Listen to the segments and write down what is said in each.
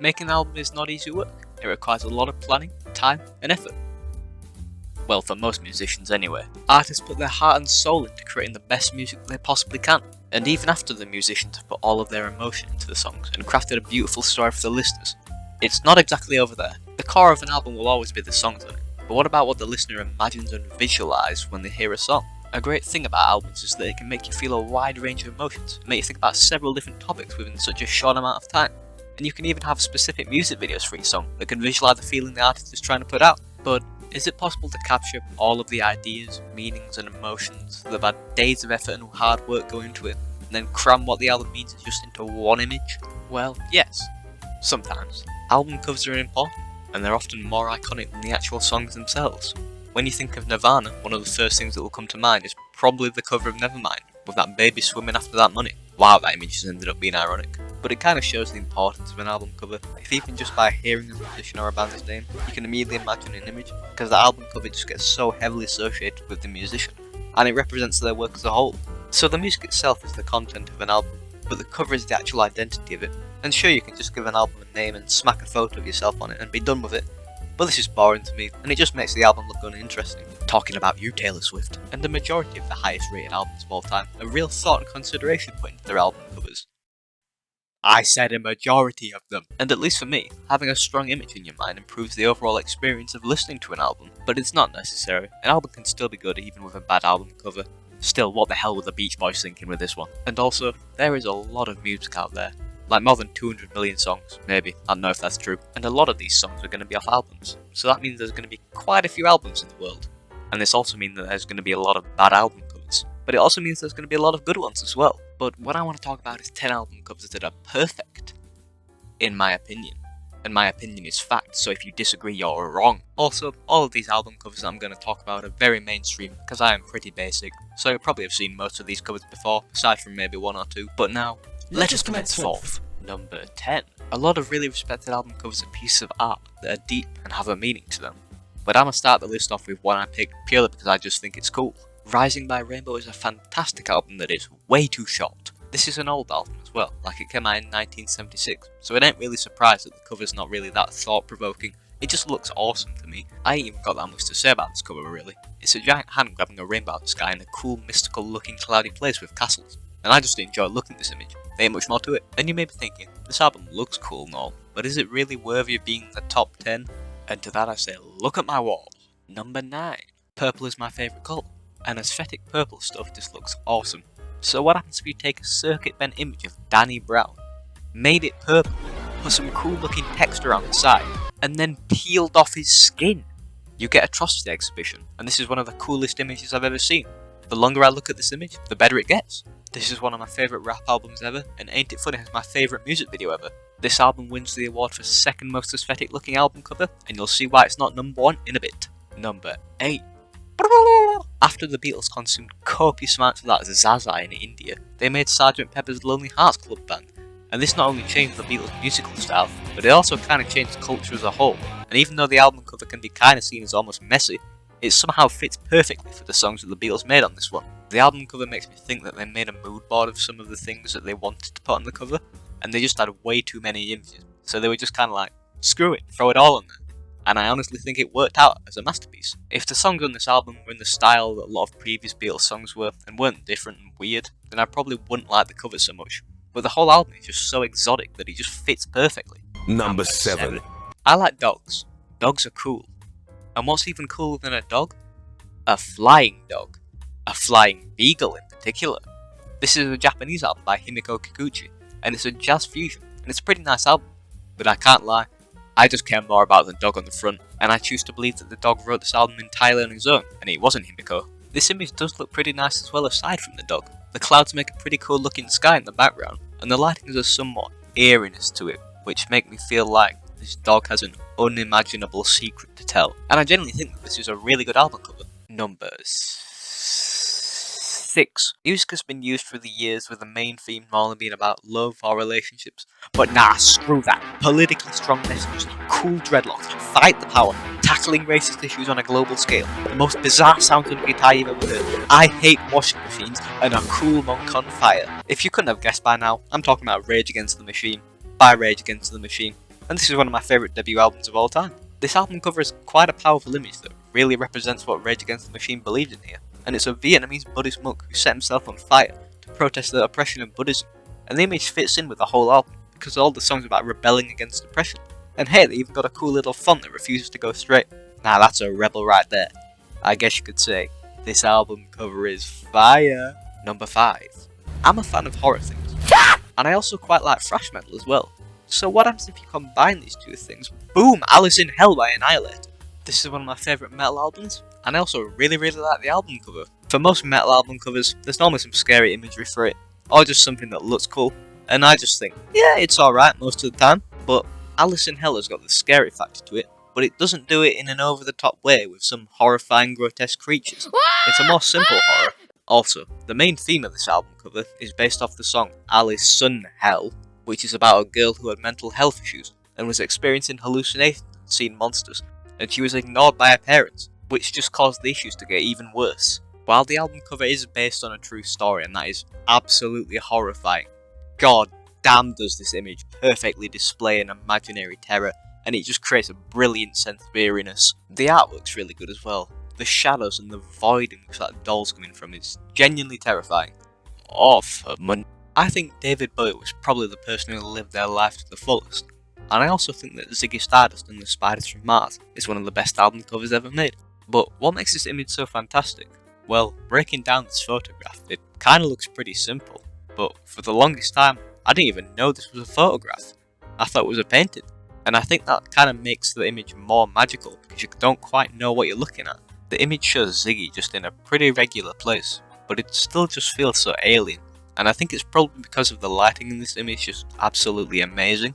Making an album is not easy work. It requires a lot of planning, time, and effort. Well, for most musicians anyway. Artists put their heart and soul into creating the best music they possibly can. And even after the musicians have put all of their emotion into the songs and crafted a beautiful story for the listeners, it's not exactly over there. The core of an album will always be the songs on it, but what about what the listener imagines and visualises when they hear a song? A great thing about albums is that it can make you feel a wide range of emotions, and make you think about several different topics within such a short amount of time. And you can even have specific music videos for each song that can visualise the feeling the artist is trying to put out. But is it possible to capture all of the ideas, meanings and emotions that have had days of effort and hard work go into it, and then cram what the album means just into one image? Well, yes. Sometimes. Album covers are important, and they're often more iconic than the actual songs themselves. When you think of Nirvana, one of the first things that will come to mind is probably the cover of Nevermind, with that baby swimming after that money. Wow, that image has ended up being ironic. But it kind of shows the importance of an album cover. If even just by hearing a musician or a band's name, you can immediately imagine an image, because the album cover just gets so heavily associated with the musician, and it represents their work as a whole. So the music itself is the content of an album, but the cover is the actual identity of it. And sure, you can just give an album a name and smack a photo of yourself on it and be done with it, but this is boring to me, and it just makes the album look uninteresting. Talking about you, Taylor Swift. And the majority of the highest rated albums of all time, a real thought and consideration put into their album covers. I said a majority of them. And at least for me, having a strong image in your mind improves the overall experience of listening to an album, but it's not necessary. An album can still be good even with a bad album cover. Still, what the hell were the Beach Boys thinking with this one? And also, there is a lot of music out there. Like more than 200 million songs, maybe. I don't know if that's true. And a lot of these songs are going to be off albums. So that means there's going to be quite a few albums in the world. And this also means that there's going to be a lot of bad album covers. But it also means there's going to be a lot of good ones as well. But what I want to talk about is 10 album covers that are perfect, in my opinion. And my opinion is fact, so if you disagree, you're wrong. Also, all of these album covers that I'm going to talk about are very mainstream, because I am pretty basic. So you probably have seen most of these covers before, aside from maybe one or two. But now, let us commence forth. Number 10. A lot of really respected album covers are pieces of art that are deep and have a meaning to them. But I'm going to start the list off with one I picked purely because I just think it's cool. Rising by Rainbow is a fantastic album that is way too short. This is an old album as well, like it came out in 1976, so it ain't really surprised that the cover's not really that thought-provoking. It just looks awesome to me. I ain't even got that much to say about this cover really. It's a giant hand grabbing a rainbow out of the sky in a cool mystical looking cloudy place with castles, and I just enjoy looking at this image. There ain't much more to it. And you may be thinking, this album looks cool and all, but is it really worthy of being in the top 10? And to that I say, look at my wall. Number 9. Purple is my favourite colour, and aesthetic purple stuff just looks awesome. So what happens if you take a circuit bent image of Danny Brown, made it purple, put some cool looking text around the side, and then peeled off his skin? You get Atrocity Exhibition, and this is one of the coolest images I've ever seen. The longer I look at this image, the better it gets. This is one of my favourite rap albums ever, and Ain't It Funny has my favourite music video ever. This album wins the award for second most aesthetic looking album cover, and you'll see why it's not number 1 in a bit. Number 8. After the Beatles consumed copious amounts of that Zaza in India, they made Sgt. Pepper's Lonely Hearts Club Band, and this not only changed the Beatles' musical style, but it also kind of changed the culture as a whole. And even though the album cover can be kind of seen as almost messy, it somehow fits perfectly for the songs that the Beatles made on this one. The album cover makes me think that they made a mood board of some of the things that they wanted to put on the cover, and they just had way too many images, so they were just kind of like, screw it, throw it all on there. And I honestly think it worked out as a masterpiece. If the songs on this album were in the style that a lot of previous Beatles songs were, and weren't different and weird, then I probably wouldn't like the cover so much. But the whole album is just so exotic that it just fits perfectly. Number 7. I like dogs. Dogs are cool. And what's even cooler than a dog? A flying dog. A flying beagle in particular. This is a Japanese album by Himiko Kikuchi, and it's a jazz fusion, and it's a pretty nice album. But I can't lie, I just care more about the dog on the front, and I choose to believe that the dog wrote this album entirely on his own, and it wasn't Himiko. This image does look pretty nice as well aside from the dog. The clouds make a pretty cool looking sky in the background, and the lighting has somewhat eeriness to it, which make me feel like this dog has an unimaginable secret to tell. And I genuinely think that this is a really good album cover. Number 6. Music has been used through the years with the main theme normally being about love or relationships. But nah, screw that. Politically strong messages, cool dreadlocks, fight the power, tackling racist issues on a global scale, the most bizarre sounds of guitar you've ever heard, I hate washing machines, and a cool monk on fire. If you couldn't have guessed by now, I'm talking about Rage Against the Machine, by Rage Against the Machine. and this is one of my favourite debut albums of all time. This album cover is quite a powerful image that really represents what Rage Against the Machine believed in here, and it's a Vietnamese Buddhist monk who set himself on fire to protest the oppression of Buddhism, and the image fits in with the whole album because all the songs are about rebelling against oppression. And hey, they even got a cool little font that refuses to go straight. Now that's a rebel right there. I guess you could say this album cover is fire. Number 5. I'm a fan of horror things, and I also quite like thrash metal as well. So what happens if you combine these two things? Boom! Alice in Hell by Annihilate. This is one of my favourite metal albums, and I also really like the album cover. For most metal album covers, there's normally some scary imagery for it, or just something that looks cool, and I just think, yeah, it's alright most of the time, but Alice in Hell has got the scary factor to it, but it doesn't do it in an over-the-top way with some horrifying grotesque creatures. It's a more simple horror. Also, the main theme of this album cover is based off the song Alice in Hell, which is about a girl who had mental health issues and was experiencing hallucinations and seeing monsters, and she was ignored by her parents, which just caused the issues to get even worse. While the album cover is based on a true story and that is absolutely horrifying, god damn does this image perfectly display an imaginary terror, and it just creates a brilliant sense of eeriness. The artwork's really good as well. The shadows and the void in which that doll's coming from is genuinely terrifying. I think David Bowie was probably the person who lived their life to the fullest, and I also think that Ziggy Stardust and the Spiders from Mars is one of the best album covers ever made. But what makes this image so fantastic? Well, breaking down this photograph, it kinda looks pretty simple, but for the longest time, I didn't even know this was a photograph. I thought it was a painting, and I think that kinda makes the image more magical because you don't quite know what you're looking at. The image shows Ziggy just in a pretty regular place, but it still just feels so alien, and I think it's probably because of the lighting in this image just absolutely amazing.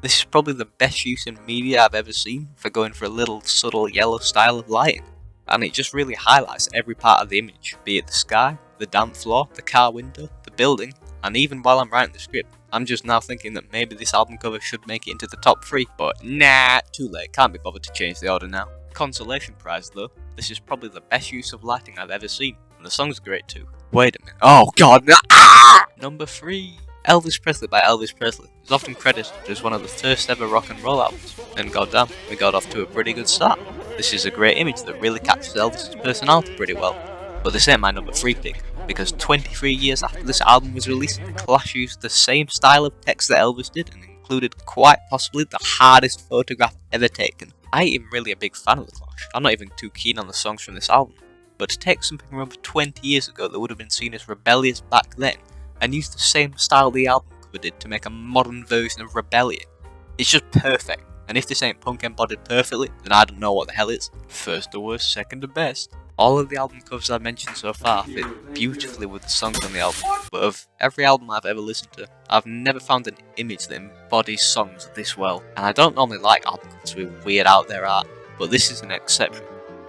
This is probably the best use in media I've ever seen for going for a little subtle yellow style of lighting, and it just really highlights every part of the image, be it the sky, the damp floor, the car window, the building, and even while I'm writing the script, I'm just now thinking that maybe this album cover should make it into the top 3, but nah, too late, can't be bothered to change the order now. Consolation prize though, this is probably the best use of lighting I've ever seen, and the song's great too. Wait a minute, oh god, no. Number 3. Elvis Presley by Elvis Presley is often credited as one of the first ever rock and roll albums, and goddamn, we got off to a pretty good start. This is a great image that really captures Elvis' personality pretty well, but this ain't my number 3 pick, because 23 years after this album was released, the Clash used the same style of text that Elvis did and included quite possibly the hardest photograph ever taken. I ain't even really a big fan of the Clash, I'm not even too keen on the songs from this album, but to take something from over 20 years ago that would have been seen as rebellious back then, and use the same style the album cover did to make a modern version of Rebellion, it's just perfect, and if this ain't punk embodied perfectly, then I don't know what the hell is. First to worst, second to best. All of the album covers I've mentioned so far fit beautifully with the songs on the album, but of every album I've ever listened to, I've never found an image that embodies songs this well, and I don't normally like album covers with weird out there art, but this is an exception,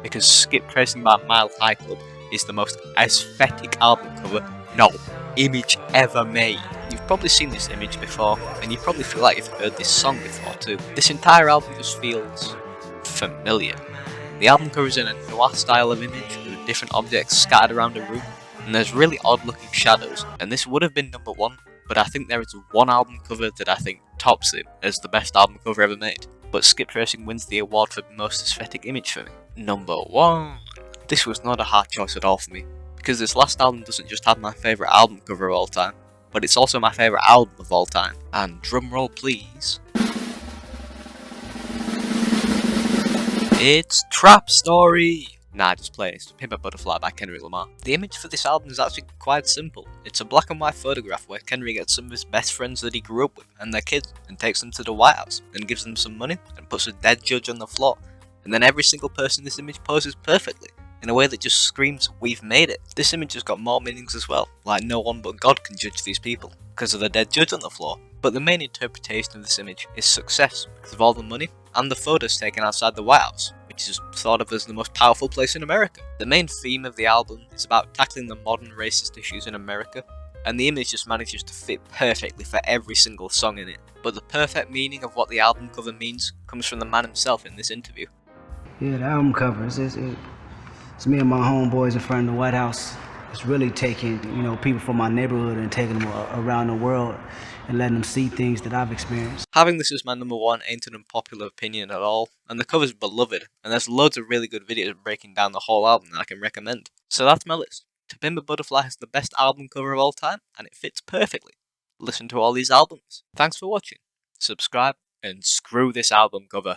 because Skip Tracing by Mile High Club is the most aesthetic album cover, no, image ever made. You've probably seen this image before, and you probably feel like you've heard this song before too. This entire album just feels familiar. The album cover is in a noir style of image with different objects scattered around a room, and there's really odd looking shadows, and this would have been number 1, but I think there is one album cover that I think tops it as the best album cover ever made. But Skip Tracing wins the award for most aesthetic image for me. Number 1. This was not a hard choice at all for me, because this last album doesn't just have my favourite album cover of all time, but it's also my favourite album of all time. And drumroll please. It's Trap Story! Nah, just play it. It's Pimp a Butterfly by Kendrick Lamar. The image for this album is actually quite simple. It's a black and white photograph where Kendrick gets some of his best friends that he grew up with and their kids and takes them to the White House and gives them some money and puts a dead judge on the floor. And then every single person in this image poses perfectly, in a way that just screams, we've made it. This image has got more meanings as well, like no one but God can judge these people, because of the dead judge on the floor. But the main interpretation of this image is success, because of all the money and the photos taken outside the White House, which is thought of as the most powerful place in America. The main theme of the album is about tackling the modern racist issues in America, and the image just manages to fit perfectly for every single song in it. But the perfect meaning of what the album cover means comes from the man himself in this interview. Yeah, the album cover, it's me and my homeboys in front of the White House. It's really taking, people from my neighborhood and taking them around the world and letting them see things that I've experienced. Having this as my number one ain't an unpopular opinion at all, and the cover's beloved, and there's loads of really good videos breaking down the whole album that I can recommend. So that's my list. To Pimp a Butterfly has the best album cover of all time, and it fits perfectly. Listen to all these albums. Thanks for watching. Subscribe, and screw this album cover.